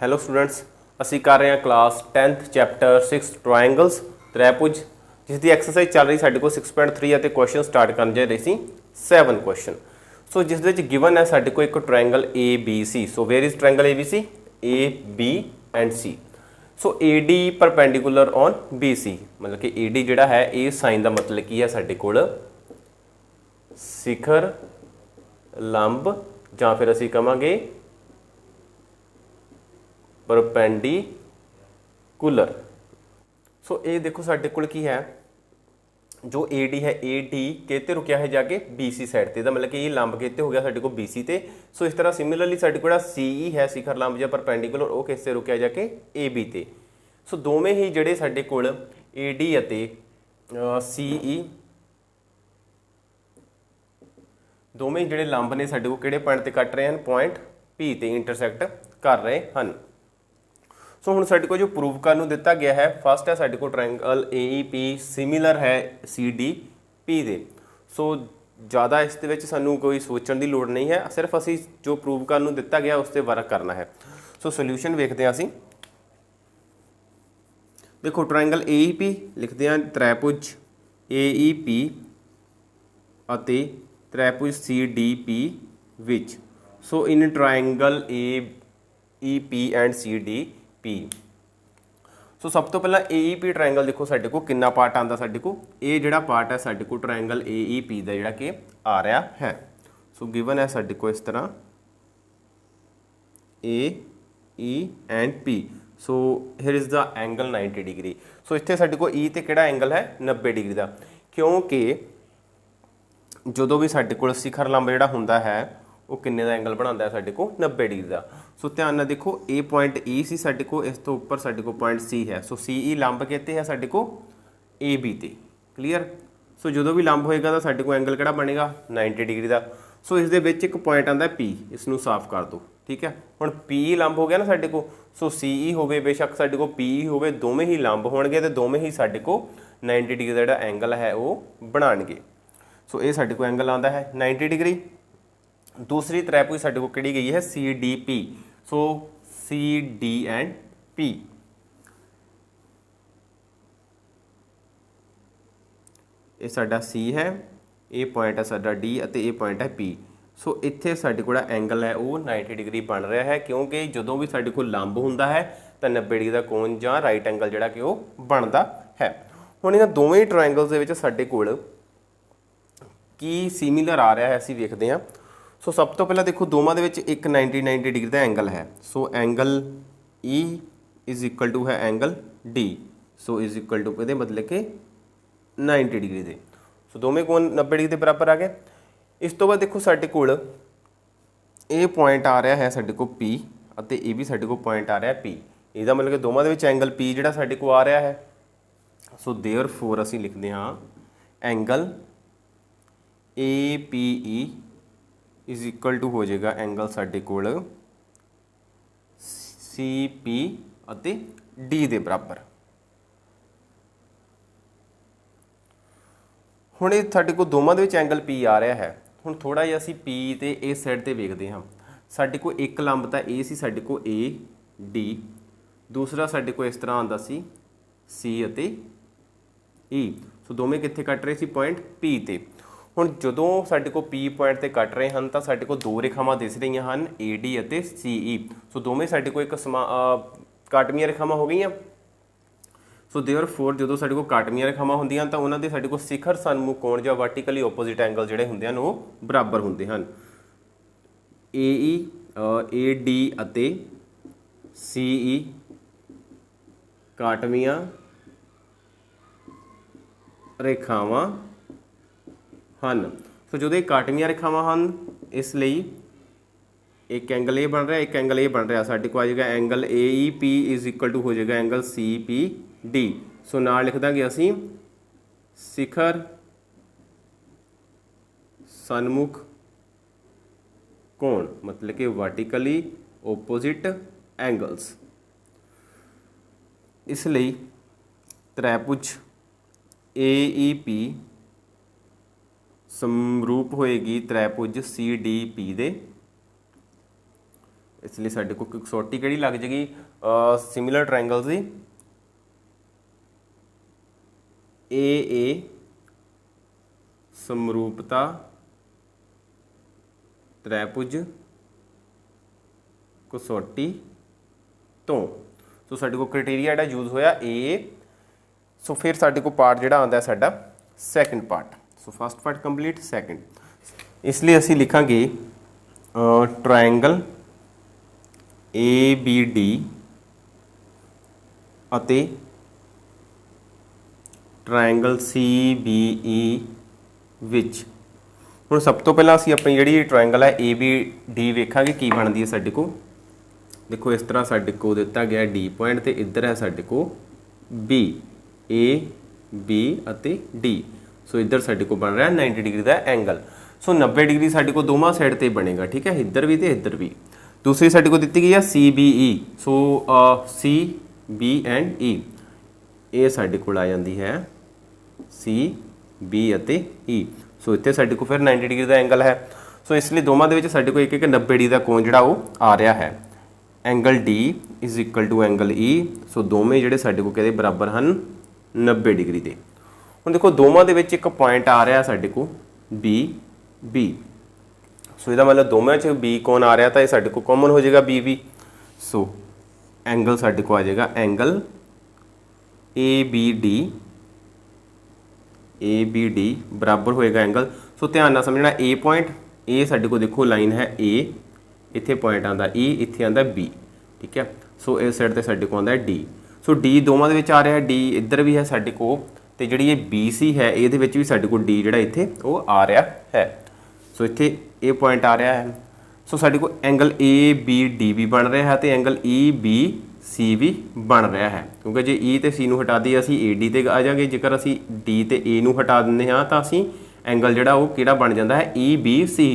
Hello students, ਅਸੀਂ ਕਰ ਰਹੇ ਹਾਂ ਕਲਾਸ 10th ਚੈਪਟਰ 6 ਟ੍ਰਾਇੰਗਲਸ ਤ੍ਰੈਭੁਜ, ਜਿਸ ਦੀ ਐਕਸਰਸਾਈਜ਼ ਚੱਲ ਰਹੀ ਸਾਡੇ ਕੋਲ 6.3 ਅਤੇ ਕੁਐਸਚਨ ਸਟਾਰਟ ਕਰਨ ਜਾ ਰਹੇ ਸੀ 7 ਕੁਐਸਚਨ। ਸੋ ਜਿਸ ਦੇ ਵਿੱਚ ਗਿਵਨ ਹੈ ਸਾਡੇ ਕੋਲ ਇੱਕ triangle ABC। So where is triangle ABC? A, B and C। So AD perpendicular on BC, ਮਤਲਬ ਕਿ AD ਜਿਹੜਾ ਹੈ ਇਹ ਸਾਈਨ ਦਾ ਮਤਲਬ ਕੀ ਹੈ ਸਾਡੇ ਕੋਲ ਸਿਖਰ ਲੰਬ, ਜਾਂ ਫਿਰ ਅਸੀਂ ਕਹਾਂਗੇ परपेंडिकुलर। सो ये देखो साडे कोल की है जो AD है, AD कहते रुकिया है जाके BC साइड ते, मतलब कि ये लंब कहते हो गया साडे को BC ते। सो इस तरह सिमिलरली साडे को CE है शिखर लंब या परपेंडिकुलर, वो किस ते रुकिया जाके AB ते। सो दोवें ही जिहड़े साडे कोल AD अते CE दोवें जिहड़े लंब ने साडे को किहड़े पॉइंट ते कट रहे हैं, पॉइंट P ते इंटरसैक्ट कर रहे हैं। सो हुण साडे को जो प्रूव करने दिता गया है, फस्ट है साडे को ट्रायंगल AEP सिमिलर है CDP दे। सो ज़्यादा इस दे विच सानू कोई सोचण दी लोड़ नहीं है, सिर्फ असी जो प्रूव करने दिता गया उस ते वर्क करना है। सो सोल्यूशन वेखते हैं असी। देखो ट्रायंगल AEP लिखते हैं त्रिभुज AEP अते त्रिभुज CDP which. So in triangle AEP and CDP। सो सब तो पहला AEP ट्रायंगल देखो साडे को कितना पार्ट आंदा, साडे को ये जिहड़ा पार्ट है साडे को ट्रायंगल AEP दा जिहड़ा कि आ रहा है। सो गिवन है साडे को इस तरह AE and P। So here is the angle 90 degree. So इत्थे साडे को E ते किहड़ा एंगल है 90 डिग्री दा, क्योंकि जो भी साडे कोल शिखर लंब जिहड़ा हुंदा है वो किन्ने दा एंगल बनाता है साडे को 90 डिग्री का। सो ध्यान नाल देखो ए पॉइंट E सी साडे को, इस तो उपर साडे को पॉइंट C है। सो CE लंब कहते हैं साडे को AB ते। क्लीयर? सो जो भी लंब होएगा तो साडे को एंगल किहड़ा बनेगा 90 डिग्री का। सो इस दे विच एक पॉइंट आंदा P, इसनूं साफ कर दो। ठीक है, हुण P लंब हो गया ना साडे को। सो CE होवे बेशक साडे को PE होवे, दोवें ही लंब होणगे ते दोवें ही साडे को 90 डिग्री का जिहड़ा एंगल है वो बनाणगे। सो ये साडे को एंगल आंदा है 90 डिग्री। दूसरी त्रिभुज साडे को किहड़ी गई है CDP। So CD and P, ये साडा C है, ये पॉइंट है साडा D अते ये पॉइंट है P। सो इत्थे साडे कोल एंगल है वो 90 डिग्री बन रहा है, क्योंकि जदों भी साडे कोल लंब हुंदा है तो 90 डिग्री का कोण जां राइट एंगल जिहड़ा कि वो बनदा है। हुण इन्हां दोवें ट्रायंगल्स दे विच साडे कोल की सिमिलर आ रहा है, असीं वेखदे हां। सो सब तो पहला देखो दोवां दे विच एक 90 डिग्री का एंगल है। So angle E is equal to है angle D। So is equal to ये मतलब कि 90 डिग्री दे। सो दोवें कोण 90 डिग्री के बराबर आ गए। इस तो बाद देखो साडे कोल ये पॉइंट आ रहा है साडे को P अते ये भी साडे को पॉइंट आ रहा है P। इसदा मतलब कि दोवां दे विच एंगल P जिहड़ा साडे को आ रहा है। सो देयरफॉर असीं लिखदे हां angle APE is equal to हो जाएगा एंगल साडे कोल CP अते D दे बराबर। हुण ये साडे को दोवां दे विच एंगल P आ रहा है। हुण थोड़ा जिहा असीं P ते इस साइड ते वेखदे हां। साडे को एक लंब तां A सी साडे को AD, दूसरा साडे को इस तरह आंदा सी C अते E। सो दोवें कित्थे कट रहे सी पॉइंट P ते। हुण जदों साडे को P पॉइंट ते कट रहे हैं तो साडे को दो रेखावां दिस रही हैं AD अते CE। सो दोवें साडे को एक काटवीआं रेखावां हो गई। सो देयरफॉर जदों साडे को काटवीआं रेखावां हुंदियां तो उन्हां दे साडे को शिखर सन्मुख कोण जां वर्टिकली ओपोजिट एंगल जिहड़े हुंदे हन वो बराबर हुंदे हन। AE AD अते CE काटवीआं रेखावां ਹਨ। सो जो काटवीआं रेखावां ਹਨ इसलिए एक एंगल ये बन रहा है, एक एंगल ये बन रहा, साडे को आ जाएगा angle AEP is equal to हो जाएगा एंगल CPD। सो नाल लिख देंगे असीं शिखर सन्मुख कोण, मतलब कि वर्टिकली ओपोजिट एंगल्स। इसलिए त्रिभुज AEP समरूप होएगी त्रिभुज CDP दे। इसलिए साडे को कसौटी किहड़ी लग जाएगी सिमिलर ट्रायंगल्स दी ए समरूपता त्रिभुज कसौटी तो सो साडे को क्राइटेरिया जिहड़ा यूज होया ए। सो फिर साडे को पार्ट जिहड़ा आंदा है साडा second part. So first part complete, second इसलिए असीं लिखांगे ट्रायंगल ए बी डी अते ट्रायंगल सी बी ई विच। हुण सब तो पहला असीं अपनी जिहड़ी ट्रायंगल है ए बी डी वेखांगे की बनदी है साडे को। देखो इस तरह साडे को दिता गया डी पॉइंट ते इधर है साडे को बी, ए बी अते डी। सो इधर साडे को बन रहा है 90 डिग्री का एंगल। सो 90 डिग्री साडे को दोवां साइड ते बनेगा, ठीक है, इधर भी ते इधर भी। दूसरी साडे को दी गई है C B E. So C B and E ये साडे को आ जाती है सी बी अते ई। सो इत्थे साडे को फिर 90 डिग्री का एंगल है। सो इसलिए दोवां दे विच साडे को एक 90 डिग्री का कोण जिहड़ा वो आ रहा है। Angle D is equal to angle E. So दोवें जिहड़े साडे को कहते बराबर हैं 90 डिग्री के। हुण देखो दोवां दे विच एक पॉइंट आ रहा साडे को बी बी। सो इसदा मतलब दोवें च बी कोण आ रहा तो ये साडे को कॉमन हो जाएगा बी बी। सो एंगल साडे को आ जाएगा एंगल ए बी डी बराबर होएगा एंगल। सो ध्यान नाल समझना ए पॉइंट ए साडे को देखो लाइन है ए, इत्थे पॉइंट आंदा ई, इत्थे आंदा बी, ठीक है। सो इस साइड ते साडे को आंदा डी। सो डी दोवां दे विच आ रहा है, डी इधर भी है साडे को, ते जिहड़ी ये बी सी है इहदे विच भी साडे को डी जिहड़ा इत्थे वो आ रहा है। सो इत्थे ए पॉइंट आ रहा है। सो साडे को एंगल ए बी डी भी बन रहा है तो एंगल ई बी सी भी बन रहा है, क्योंकि जे ई ते सी नूं हटा दईए असीं ए डी ते आ जाएंगे। जेकर असीं डी ते ए नूं हटा दिंदे हां तां असीं एंगल जिहड़ा वो किहड़ा बन जाता है ई बी सी।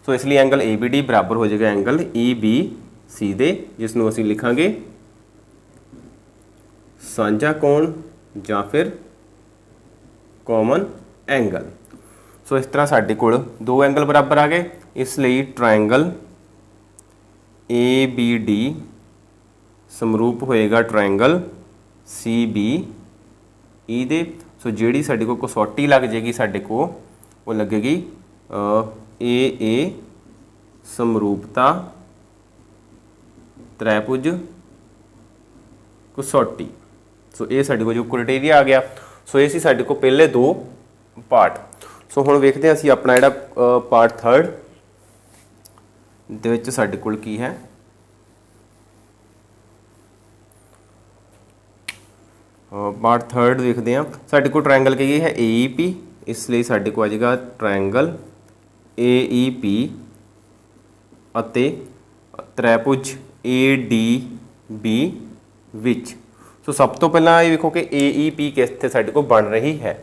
सो इसलिए एंगल ए बी डी बराबर हो जाएगा एंगल ई बी सी दे, जिसनूं असीं लिखांगे सांझा कोण जां फिर कॉमन एंगल। सो इस तरह साडे कोल दो एंगल बराबर आ गए, इसलिए ट्रायंगल ए बी डी समरूप होएगा ट्रायंगल सी बी ई दे। सो जिहड़ी साडे को कसौटी लग जाएगी साडे को वो लगेगी ए समरूपता त्रिभुज कसौटी। सो ये साडे को जो क्राइटेरिया आ गया। सो ये सी साडे को पहले दो पार्ट। सो हुण वेखदे असीं अपना जिहड़ा पार्ट थर्ड दे विच साडे कोल की है। पार्ट थर्ड देखते हैं। साडे को ट्रायंगल की है ए ई पी, इसलिए साडे को आ जाएगा ट्रायंगल ए ई पी अते त्रिभुज ए डी बी विच। सो सब तो पहला ये देखो कि ए ई पी किस साडे को बन रही है।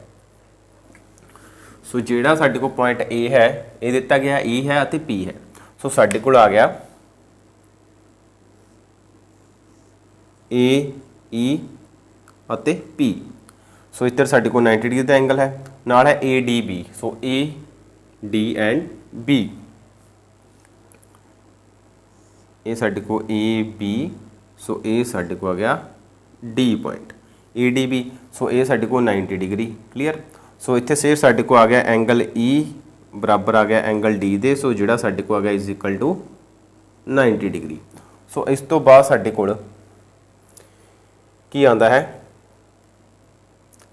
सो जिहड़ा साडे को पॉइंट ए है ये दिता गया ई है अते पी है। सो साडे कोल आ गया ए ई अते पी। सो इधर साडे को 90 डिग्री का एंगल है, नाल है A D B. So A D and B ये साडे को ए बी। सो ए साडे को आ गया D point A D B. So A साडे को 90 डिग्री क्लीयर। सो इत्थे सिर्फ साडे को आ गया एंगल ई बराबर आ गया एंगल डी दे। सो जिहड़ा साडे को आ गया इज इक्वल टू 90 डिग्री। सो इस तो बाद साडे कोल की आंदा है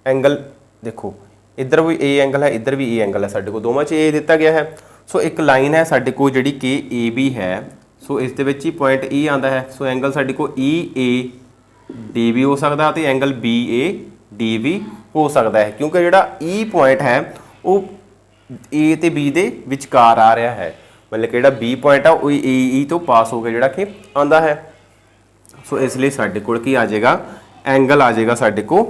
एंगल। देखो इधर भी ए एंगल है, इधर भी ए एंगल है, साडे को दोवां च ए दिता गया है। सो एक लाइन है साडे को जिहड़ी कि ए बी है। सो इस दे विच ही पॉइंट ई आंदा है। सो एंगल साडे को ई ए डी भी हो सकता है तो एंगल बी ए डी भी हो सकता है, क्योंकि जिहड़ा ई पॉइंट है वो ए ते बी दे विचकार आ रहा है। मतलब कि जिहड़ा बी पॉइंट है वो ए ई तो पास हो के जिहड़ा कि आंदा है। सो इसलिए साडे कोल की आ जाएगा एंगल आ जाएगा साडे को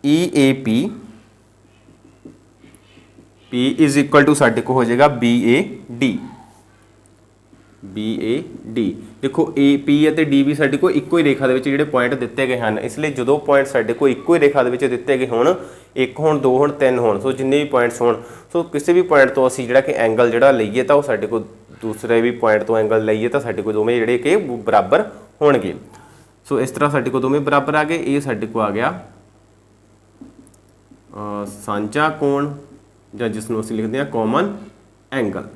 E A P P is equal to साडे को हो जाएगा B A D. B A D देखो ए पी ਅਤੇ डी भी साडे को इक्को ही रेखा ਦੇ ਵਿੱਚ ਜਿਹੜੇ ਪੁਆਇੰਟ ਦਿੱਤੇ ਗਏ ਹਨ। ਇਸ ਲਈ ਜਦੋਂ ਪੁਆਇੰਟ ਸਾਡੇ को ਇੱਕੋ ਹੀ ਰੇਖਾ ਦੇ ਵਿੱਚ ਦਿੱਤੇ ਗਏ ਹੋਣ, ਇੱਕ ਹੋਣ, ਦੋ ਹੋਣ, ਤਿੰਨ ਹੋਣ, ਸੋ ਜਿੰਨੇ ਵੀ ਪੁਆਇੰਟਸ ਹੋਣ, ਸੋ ਕਿਸੇ ਵੀ ਪੁਆਇੰਟ ਤੋਂ ਅਸੀਂ ਜਿਹੜਾ ਕਿ ਐਂਗਲ ਜਿਹੜਾ ਲਈਏ ਤਾਂ ਉਹ ਸਾਡੇ ਕੋਲ दूसरे भी पॉइंट तो एंगल लईए तो साडे कोल दोवें जिहड़े कि बराबर होणगे। सो इस तरह साडे कोल दोवें बराबर आ गए। ये साडे कोल आ गया सांझा कोण जां जिसनूं असीं लिखदे हां कॉमन एंगल।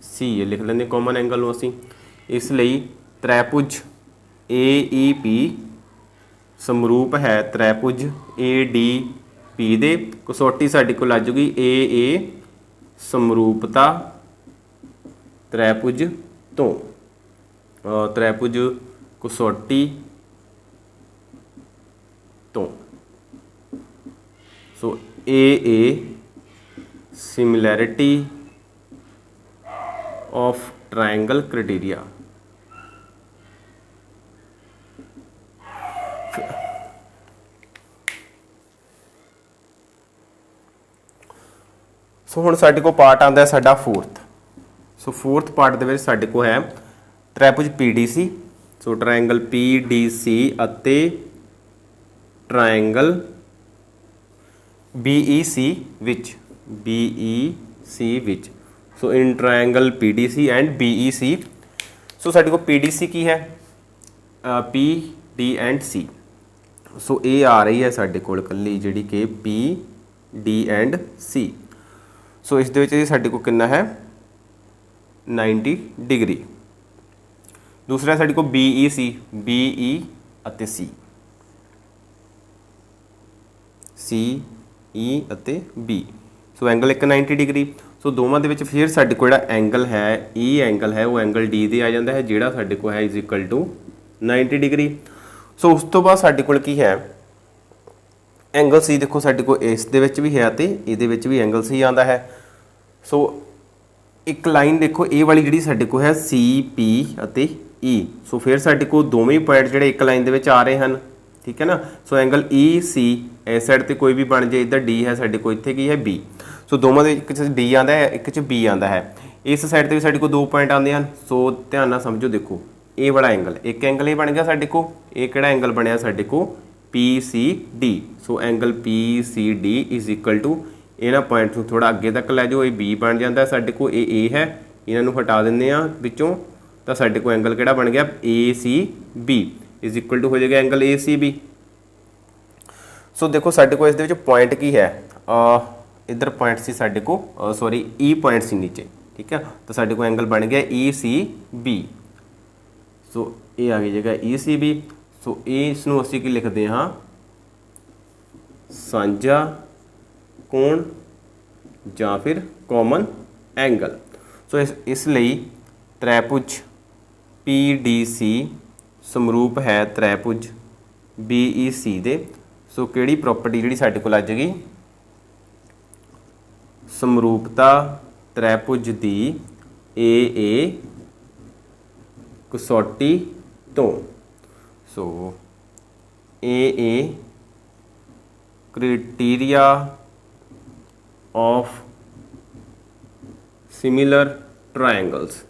सी ये लिख लेंगे कॉमन एंगल नूं असीं। इसलिए त्रिभुज AEP समरूप है त्रिभुज ADP दे। कसौटी साडी कोल आ जाऊगी AA समरूपता त्रिभुज तो त्रिभुज कसौटी तो। So AA similarity of triangle criteria. So हुण साडे कोल पार्ट आंदा है साडा फोर्थ। सो फोर्थ पार्ट दे विच साडे कोल है त्रिभुज PDC। सो ट्रायंगल PDC अते ट्रायंगल BEC विच। So in triangle PDC and BEC। So साडे कोल PDC की है P D and C। So ये आ रही है साडे कोल कल्ली जिहड़ी कि P D एंड C। सो इस दे विच साडे कोल कितना है 90 डिग्री। दूसरा साडे कोल BEC BE अते C CE अते B। सो एंगल एक 90 डिग्री। सो दोवां दे विच फिर साडे कोल जिहड़ा एंगल है E एंगल है वो एंगल D दे आ जांदा है जिहड़ा साडे कोल है इज इक्वल टू 90 डिग्री। सो उस तो बाद साडे कोल की है एंगल C। देखो साडे कोल इस दे विच भी है ते इहदे विच भी एंगल C आंदा है। सो एक लाइन देखो ए वाली जिहड़ी साडे कोल है CP अते E। सो फिर साडे कोल दोवें पॉइंट जिहड़े एक लाइन दे विच आ रहे हैं, ठीक है ना। सो एंगल EC इस साइड ते कोई भी बन जाए, इधर D है साडे कोल, इत्थे की है B। सो दोवां दे एक च D आंदा है एक च B आंदा है। इस साइड ते भी साडे कोल दो पॉइंट आंदे हैं। सो ध्यान नाल समझो, देखो ये वाला एंगल एक एंगल ये बन गया साडे कोल। ये किहड़ा एंगल बनया साडे कोल PCD। So angle PCD is equal to इन्हां पॉइंट्स नूं थोड़ा अगे तक लै जाओ, ये B बन जाता है साडे कोल, ये A है, इन्हां नूं हटा दिंदे आ विचों तो साडे कोल एंगल किहड़ा बन गया ACB इज इक्वल टू हो जाएगा एंगल ACB। सो देखो साडे कोल इस दे विच पॉइंट की है इधर पॉइंट सी साडे कोल सॉरी E पॉइंट सी नीचे, ठीक है। तो साडे कोल एंगल बन गया ECB। सो ये आ गई जगह ECB। सो इसनूं असीं की लिखते हाँ सांझा कोण जां फिर कॉमन एंगल। सो इसलिए त्रिभुज PDC समरूप है त्रिभुज BEC दे। सो किहड़ी प्रॉपर्टी जिहड़ी साडे कोल आ जाएगी समरूपता त्रिभुज दी AA कसौटी तो। So AA criteria of similar triangles.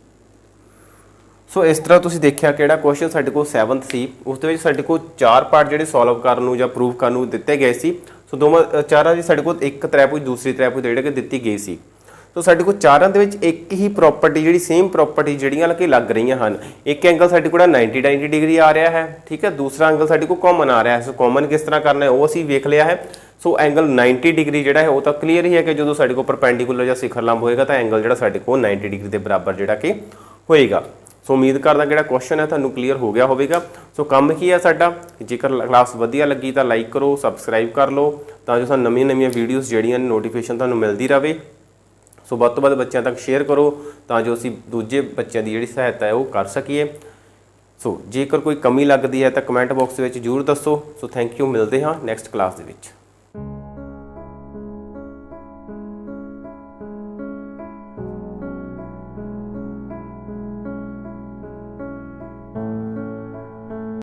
So इस तरह तुसीं देखिया किहड़ा क्वेश्चन साडे कोल 7th सी। उस दे विच साडे कोल 4 पार्ट जिहड़े सॉल्व करन नूं जां प्रूव करन नूं दित्ते गए सी। सो दोवां चारां दी साडे कोल एक त्रिभुज दूसरी त्रिभुज जिहड़े कि दित्ती गई सी। तो साडे कोल चारां दे विच एक ही प्रॉपर्टी जिहड़ी सेम प्रॉपर्टी जिहड़ियां कि लग रही हैं। एक एंगल साडे कोल 90 डिग्री आ रहा है, ठीक है। दूसरा एंगल साडे कोल कॉमन आ रहा है। सो कॉमन किस तरह करना है वो असीं वेख लिया है। सो एंगल 90 डिग्री जिहड़ा है वो तो क्लीयर ही है कि जो साडे कोल परपेंडिकुलर जां सिखर लंब होएगा तो एंगल जिहड़ा साडे कोल 90 डिग्री के बराबर जिहड़ा कि होएगा। सो उम्मीद करदा कि क्वेश्चन है तुहानूं क्लीयर हो गया होवेगा। सो काम की है साडा, जेकर क्लास वधिया लगी तो लाइक करो, सबसक्राइब कर लो तां जो सानूं नवीं वीडियोज़ जिहड़ियां नोटिफिकेशन तुहानूं मिलदी रहे। सो ਵੱਧ ਤੋਂ ਵੱਧ ਬੱਚਿਆਂ तक शेयर करो ਤਾਂ ਜੋ ਅਸੀਂ ਦੂਜੇ ਬੱਚਿਆਂ ਦੀ ਜਿਹੜੀ ਸਹਾਇਤਾ ਹੈ ਉਹ ਕਰ ਸਕੀਏ। ਸੋ ਜੇਕਰ ਕੋਈ ਕਮੀ ਲੱਗਦੀ ਹੈ ਤਾਂ ਕਮੈਂਟ ਬਾਕਸ ਵਿੱਚ ਜ਼ਰੂਰ ਦੱਸੋ। ਸੋ ਥੈਂਕ ਯੂ, ਮਿਲਦੇ ਹਾਂ ਨੈਕਸਟ ਕਲਾਸ ਦੇ ਵਿੱਚ।